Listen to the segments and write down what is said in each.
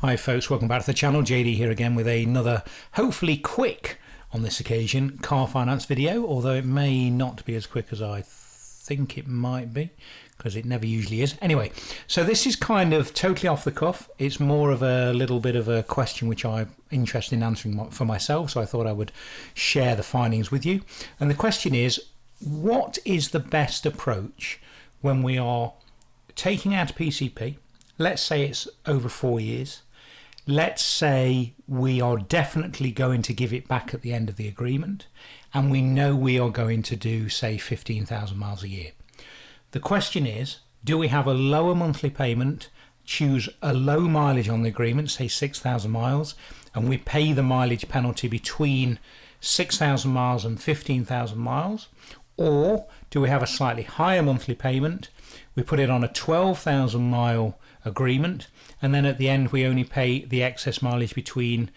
Hi folks, welcome back to the channel. JD here again with another, hopefully quick on this occasion, car finance video, although it may not be as quick as I think it might be, because it never usually is. Anyway, so this is kind of totally off the cuff. It's more of a little bit of a question which I'm interested in answering for myself, so I thought I would share the findings with you. And the question is, what is the best approach when we are taking out a PCP? Let's say it's over 4 years. Let's say we are definitely going to give it back at the end of the agreement, and we know we are going to do, say, 15,000 miles a year. The question is, do we have a lower monthly payment, choose a low mileage on the agreement, say 6,000 miles, and we pay the mileage penalty between 6,000 miles and 15,000 miles? Or do we have a slightly higher monthly payment, we put it on a 12,000 mile agreement, and then at the end we only pay the excess mileage between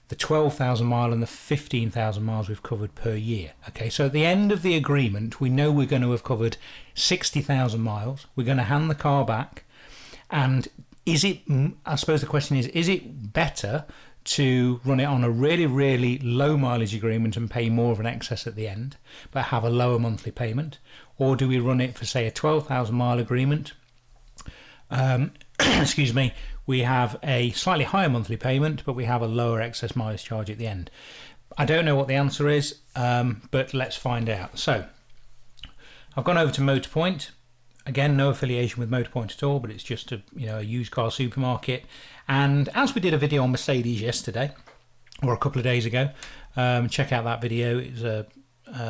the 12,000 mile and the 15,000 miles we've covered per year. Okay, so at the end of the agreement we know we're going to have covered 60,000 miles, we're going to hand the car back, and is it, I suppose the question is it better to run it on a really low mileage agreement and pay more of an excess at the end but have a lower monthly payment, or do we run it for, say, a 12,000 mile agreement, excuse me, we have a slightly higher monthly payment but we have a lower excess mileage charge at the end? I don't know what the answer is, but let's find out. So I've gone over to Motorpoint. Again, no affiliation with Motorpoint at all, but it's just a used car supermarket. And as we did a video on Mercedes yesterday, or a couple of days ago, check out that video. It was a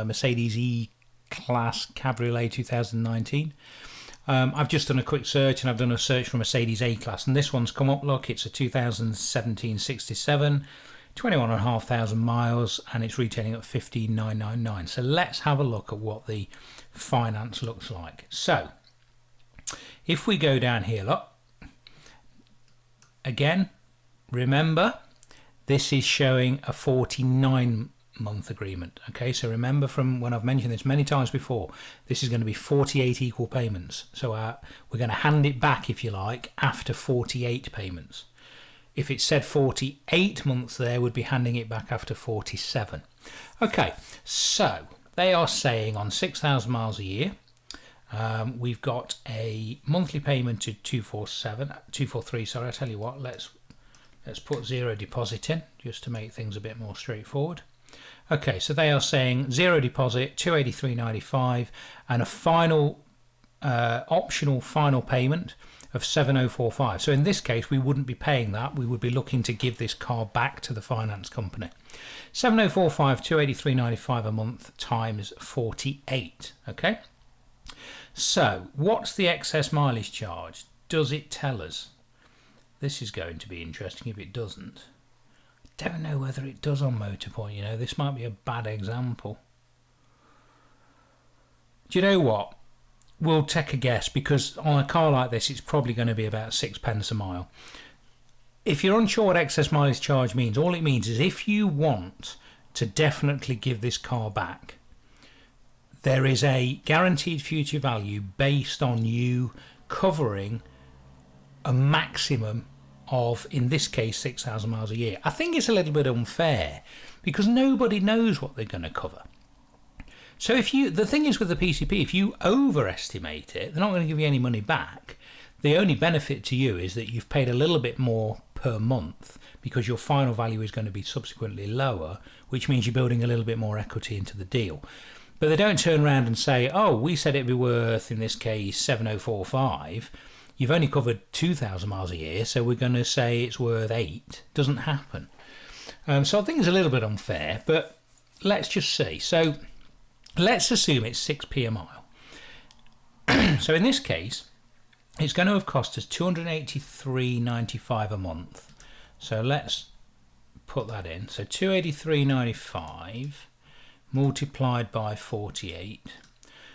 Mercedes E-Class Cabriolet 2019. I've just done a quick search, and I've done a search for Mercedes A-Class, and this one's come up. Look, it's a 2017 67, 21,500 miles, and it's retailing at 15,999. So let's have a look at what the finance looks like. So if we go down here, look, again, remember this is showing a 49-month agreement. Okay, so remember from when I've mentioned this many times before, this is going to be 48 equal payments. So we're going to hand it back, if you like, after 48 payments. If it said 48 months there, we'd be handing it back after 47. Okay, so they are saying on 6,000 miles a year, we've got a monthly payment to 243. Sorry, I tell you what, let's put zero deposit in just to make things a bit more straightforward. Okay, so they are saying zero deposit, 283.95, and a final optional final payment of 7,045. So in this case we wouldn't be paying that, we would be looking to give this car back to the finance company. 7,045, 283.95 a month times 48. Okay, so what's the excess mileage charge? Does it tell us? This is going to be interesting if it doesn't. I don't know whether it does on Motorpoint, this might be a bad example. Do you know what? We'll take a guess, because on a car like this it's probably going to be about 6 pence a mile. If you're unsure what excess mileage charge means, all it means is if you want to definitely give this car back, there is a guaranteed future value based on you covering a maximum of, in this case, 6,000 miles a year. I think it's a little bit unfair because nobody knows what they're going to cover. So the thing is with the PCP, if you overestimate it, they're not going to give you any money back. The only benefit to you is that you've paid a little bit more per month because your final value is going to be subsequently lower, which means you're building a little bit more equity into the deal. But they don't turn around and say, oh, we said it'd be worth, in this case, 7,045. You've only covered 2,000 miles a year, so we're going to say it's worth 8. Doesn't happen. So I think it's a little bit unfair, but let's just see. So let's assume it's 6p a mile. So in this case, it's going to have cost us 283.95 a month. So let's put that in. So 283.95 multiplied by 48.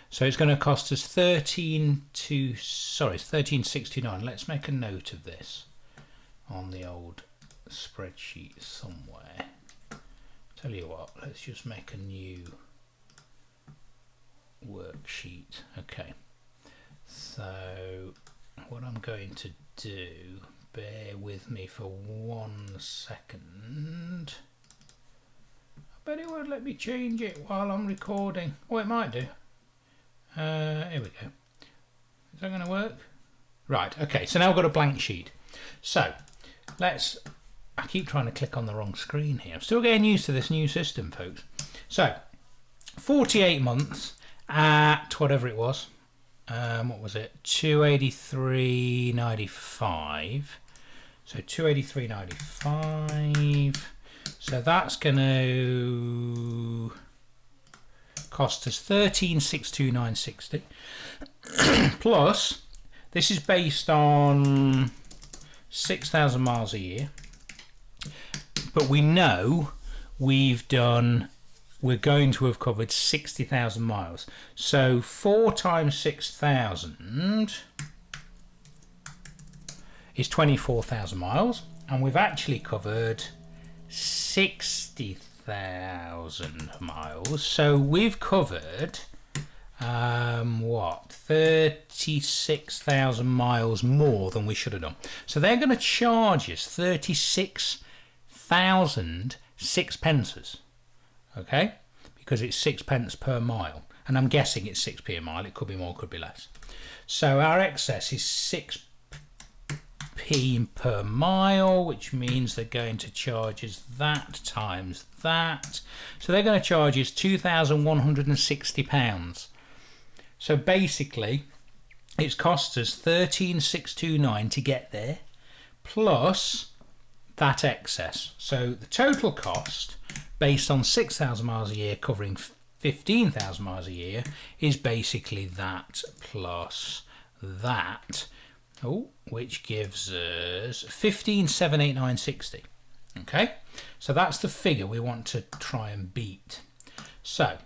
So it's going to cost us 1369. Let's make a note of this on the old spreadsheet somewhere. Tell you what, let's just make a new worksheet. Okay, so what I'm going to do, bear with me for 1 second. I bet it won't let me change it while I'm recording. Oh, it might do. Here we go. Is that going to work? Right, okay, so now I've got a blank sheet. So I keep trying to click on the wrong screen here. I'm still getting used to this new system, folks. So 48 months at whatever it was. What was it? 283.95. So 283.95. So that's going to cost us 13,629.60. Plus, this is based on 6,000 miles a year. But we know we're going to have covered 60,000 miles. So 4 times 6,000 is 24,000 miles. And we've actually covered 60,000 miles. So we've covered, 36,000 miles more than we should have done. So they're going to charge us 36,006 pences. Okay, because it's 6 pence per mile, and I'm guessing it's 6p a mile. It could be more, could be less. So our excess is 6p per mile, which means they're going to charge us that times that. So they're going to charge us £2,160. So basically, it's cost us 13,629 to get there, plus that excess. So the total cost, based on 6,000 miles a year covering 15,000 miles a year, is basically that plus that, which gives us 15,789.60. Okay, so that's the figure we want to try and beat. So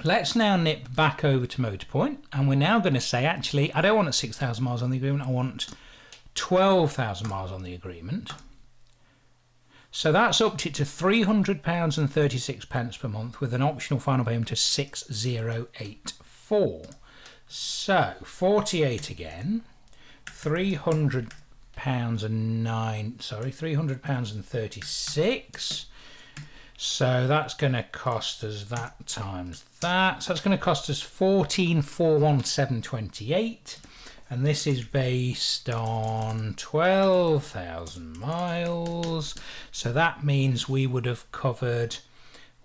let's now nip back over to Motorpoint, and we're now going to say, actually, I don't want 6,000 miles on the agreement, I want 12,000 miles on the agreement. So that's upped it to £300.36 per month with an optional final payment of 6,084. So 48 again, £300.36. So that's going to cost us that times that. So that's going to cost us 14,417.28. And this is based on 12,000 miles. So that means we would have covered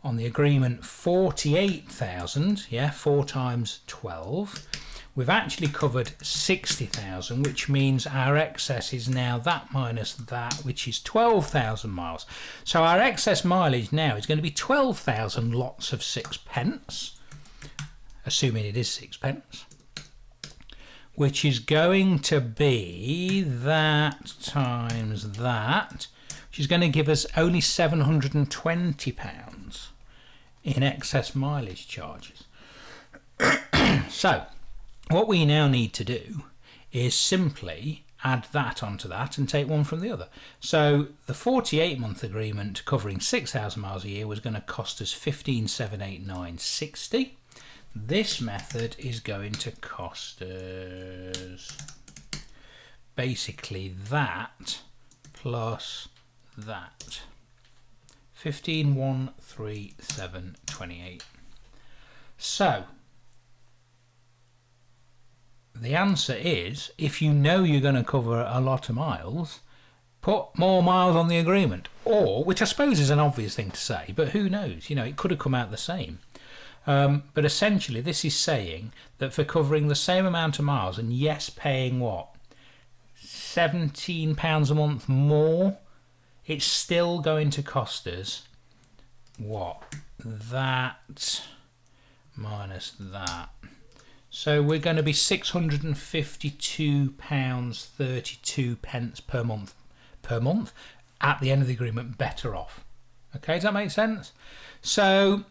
on the agreement 48,000. Yeah, 4 times 12. We've actually covered 60,000, which means our excess is now that minus that, which is 12,000 miles. So our excess mileage now is going to be 12,000 lots of 6 pence, assuming it is 6 pence. Which is going to be that times that, which is going to give us only £720 in excess mileage charges. So what we now need to do is simply add that onto that and take one from the other. So the 48-month agreement covering 6,000 miles a year was going to cost us 15,789.60. This method is going to cost us basically that plus that, 15,137.28. So the answer is, if you know you're going to cover a lot of miles, put more miles on the agreement. Or, which I suppose is an obvious thing to say, but who knows, you know, it could have come out the same. But essentially this is saying that for covering the same amount of miles, and yes, paying what, £17 a month more, it's still going to cost us what, that minus that. So we're going to be £652.32 per month at the end of the agreement better off. Okay, does that make sense? So,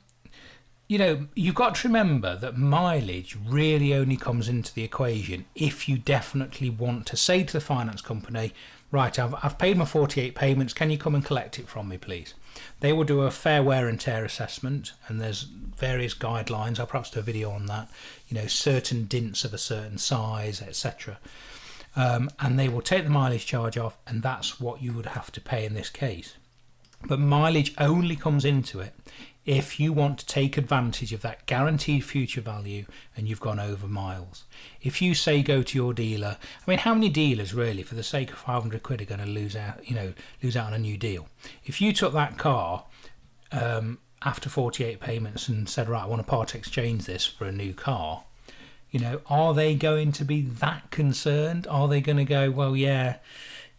you know, you've got to remember that mileage really only comes into the equation if you definitely want to say to the finance company, right, I've paid my 48 payments, can you come and collect it from me, please? They will do a fair wear and tear assessment, and there's various guidelines. I'll perhaps do a video on that, you know, certain dints of a certain size, etc. And they will take the mileage charge off, and that's what you would have to pay in this case. But mileage only comes into it if you want to take advantage of that guaranteed future value and you've gone over miles. If you say go to your dealer, I mean, how many dealers really, for the sake of 500 quid, are going to lose out, you know, lose out on a new deal? If you took that car after 48 payments and said, right, I want to part exchange this for a new car, you know, are they going to be that concerned? Are they going to go, well, yeah,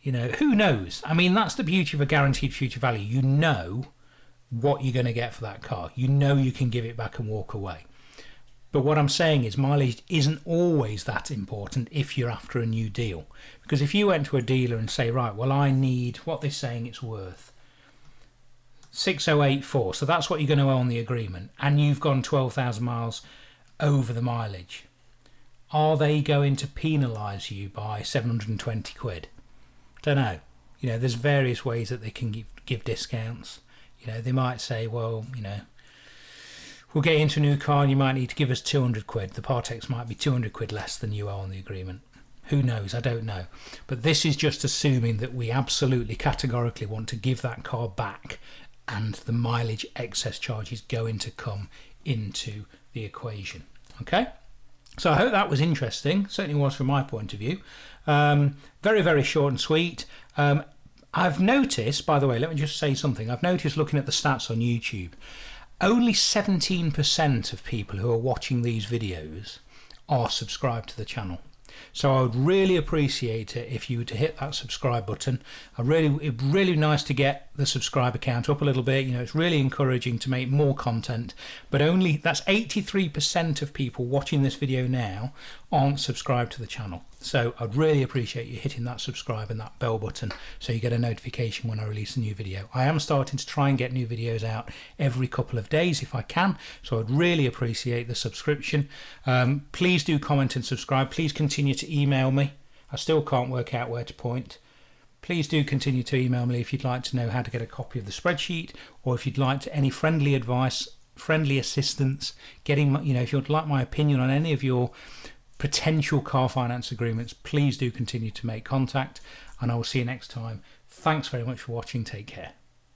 you know, who knows? I mean, that's the beauty of a guaranteed future value. You know what you're going to get for that car. You know you can give it back and walk away. But what I'm saying is mileage isn't always that important if you're after a new deal. Because if you went to a dealer and say, right, well, I need what they're saying it's worth, 6084, so that's what you're going to owe on the agreement, and you've gone 12,000 miles over the mileage, are they going to penalise you by 720 quid? Don't know. You know, there's various ways that they can give discounts. You know, they might say, well, you know, we'll get you into a new car and you might need to give us 200 quid. The Partex might be 200 quid less than you owe on the agreement. Who knows? I don't know. But this is just assuming that we absolutely categorically want to give that car back, and the mileage excess charge is going to come into the equation. Okay? So I hope that was interesting. Certainly was from my point of view. Very, very short and sweet. I've noticed, by the way, let me just say something. I've noticed looking at the stats on YouTube, only 17% of people who are watching these videos are subscribed to the channel. So I would really appreciate it if you were to hit that subscribe button. It'd really nice to get the subscriber count up a little bit. You know, it's really encouraging to make more content, but only that's 83% of people watching this video now aren't subscribed to the channel. So I'd really appreciate you hitting that subscribe and that bell button so you get a notification when I release a new video. I am starting to try and get new videos out every couple of days if I can, so I'd really appreciate the subscription. Please do comment and subscribe. Please continue to email me. I still can't work out where to point. Please do continue to email me if you'd like to know how to get a copy of the spreadsheet, or if you'd like any friendly advice, friendly assistance, getting, you know, if you'd like my opinion on any of your potential car finance agreements, please do continue to make contact, and I will see you next time. Thanks very much for watching. Take care.